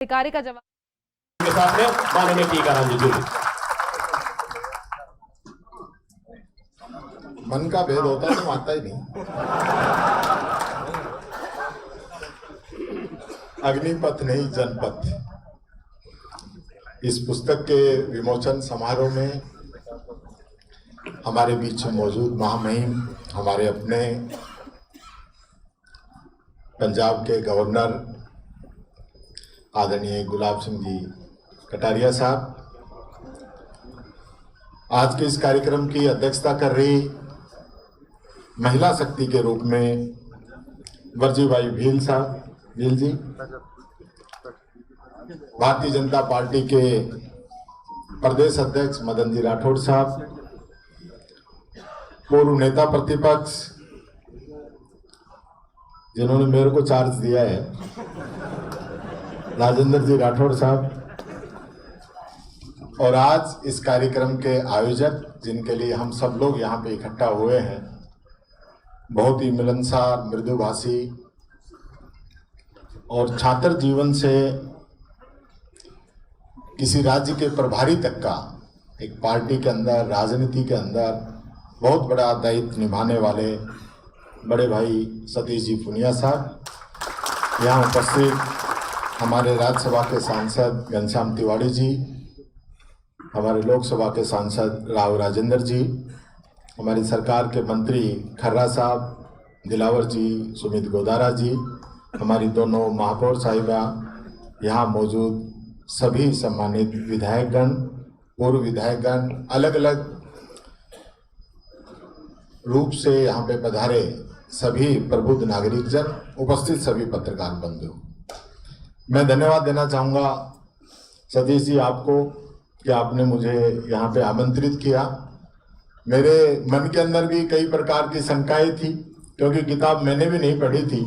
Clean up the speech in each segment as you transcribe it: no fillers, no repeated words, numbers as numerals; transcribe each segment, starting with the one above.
अधिकारी का जवाब के सामने माननीय टीकाराम जी जुड़े। मन का भेद होता तो मानता ही नहीं। अग्निपथ नहीं जनपथ, इस पुस्तक के विमोचन समारोह में हमारे बीच मौजूद महामहिम हमारे अपने पंजाब के गवर्नर आदरणीय गुलाब सिंह जी कटारिया साहब, आज के इस कार्यक्रम की अध्यक्षता कर रही महिला शक्ति के रूप में वर्जीबाई भील साहब, भील जी, भारतीय जनता पार्टी के प्रदेश अध्यक्ष मदन जी राठौड़ साहब, पूर्व नेता प्रतिपक्ष जिन्होंने मेरे को चार्ज दिया है राजेंद्र जी राठौड़ साहब, और आज इस कार्यक्रम के आयोजक जिनके लिए हम सब लोग यहाँ पे इकट्ठा हुए हैं, बहुत ही मिलनसार, मृदुभाषी और छात्र जीवन से किसी राज्य के प्रभारी तक का एक पार्टी के अंदर, राजनीति के अंदर बहुत बड़ा दायित्व निभाने वाले बड़े भाई सतीश जी पुनिया साहब, यहाँ उपस्थित हमारे राज्यसभा के सांसद घनश्याम तिवारी जी, हमारे लोकसभा के सांसद राव राजेंद्र जी, हमारी सरकार के मंत्री खर्रा साहब, दिलावर जी, सुमित गोदारा जी, हमारी दोनों महापौर साहिबा, यहाँ मौजूद सभी सम्मानित विधायकगण, पूर्व विधायकगण, अलग अलग रूप से यहाँ पे पधारे सभी प्रबुद्ध नागरिक जन, उपस्थित सभी पत्रकार बंधु, मैं धन्यवाद देना चाहूँगा सतीश जी आपको कि आपने मुझे यहाँ पे आमंत्रित किया। मेरे मन के अंदर भी कई प्रकार की शंकाएं थी, क्योंकि किताब मैंने भी नहीं पढ़ी थी,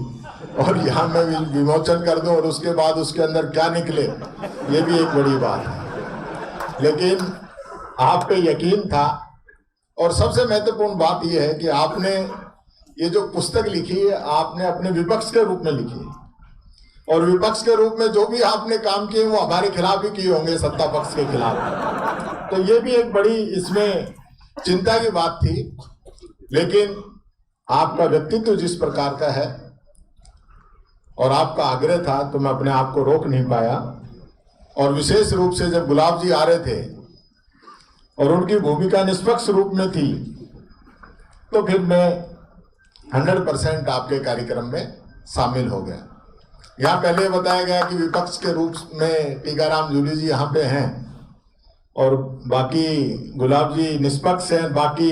और यहाँ मैं विमोचन कर दूं और उसके बाद उसके अंदर क्या निकले, ये भी एक बड़ी बात है। लेकिन आप पे यकीन था, और सबसे महत्वपूर्ण बात यह है कि आपने ये जो पुस्तक लिखी है, आपने अपने विपक्ष के रूप में लिखी है, और विपक्ष के रूप में जो भी आपने काम किए वो हमारे खिलाफ ही किए होंगे, सत्ता पक्ष के खिलाफ। तो ये भी एक बड़ी इसमें चिंता की बात थी। लेकिन आपका व्यक्तित्व जिस प्रकार का है और आपका आग्रह था, तो मैं अपने आप को रोक नहीं पाया, और विशेष रूप से जब गुलाब जी आ रहे थे और उनकी भूमिका निष्पक्ष रूप में थी, तो फिर मैं 100% आपके कार्यक्रम में शामिल हो गया। यहाँ पहले बताया गया कि विपक्ष के रूप में टीकाराम जूली जी यहाँ पे हैं और बाकी गुलाब जी निष्पक्ष हैं, बाकी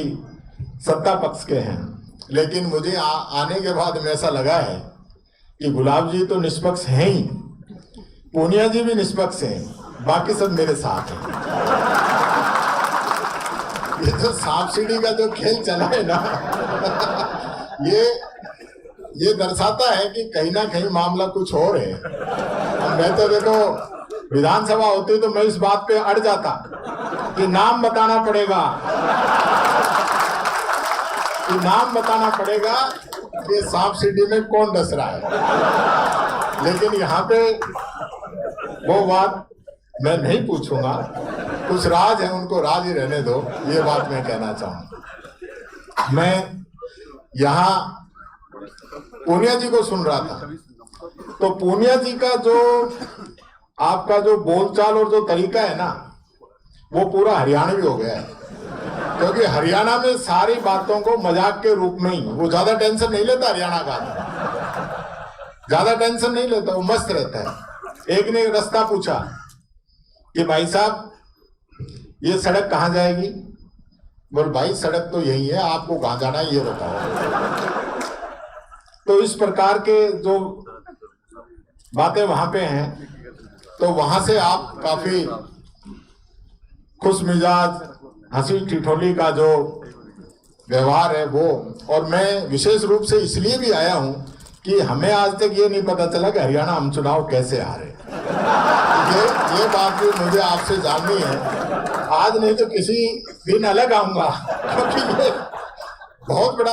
सत्ता पक्ष के हैं। लेकिन मुझे आने के बाद में ऐसा लगा है कि गुलाब जी तो निष्पक्ष हैं ही, पूनिया जी भी निष्पक्ष हैं, बाकी सब मेरे साथ हैं। ये जो सांप सीढ़ी का जो खेल चला है ना ये दर्शाता है कि कहीं ना कहीं मामला कुछ और है। मैं तो देखो विधानसभा होती तो मैं इस बात पे अड़ जाता कि नाम बताना पड़ेगा, कि नाम बताना पड़ेगा कि सांप सीढ़ी में कौन डस रहा है। लेकिन यहाँ पे वो बात मैं नहीं पूछूंगा, कुछ राज है, उनको राज ही रहने दो, ये बात मैं कहना चाहूंगा। मैं यहाँ पूनिया जी को सुन रहा था, तो पूनिया जी का जो आपका जो बोलचाल और जो तरीका है ना, वो पूरा हरियाणवी हो गया है। क्योंकि हरियाणा में सारी बातों को मजाक के रूप में ही, वो ज्यादा टेंशन नहीं लेता, हरियाणा का ज्यादा टेंशन नहीं लेता, वो मस्त रहता है। एक ने रास्ता पूछा कि भाई साहब ये सड़क कहाँ जाएगी? बोल भाई सड़क तो यही है, आपको कहाँ जाना है ये बताओ। तो इस प्रकार के जो बातें वहां पे हैं, तो वहां से आप काफी खुश मिजाज, हंसी ठिठोली का जो व्यवहार है वो, और मैं विशेष रूप से इसलिए भी आया हूं कि हमें आज तक ये नहीं पता चला कि हरियाणा हम चुनाव कैसे हारे। ये बात भी मुझे आपसे जाननी है। आज नहीं तो किसी दिन अलग आऊंगा, क्योंकि ये बहुत बड़ा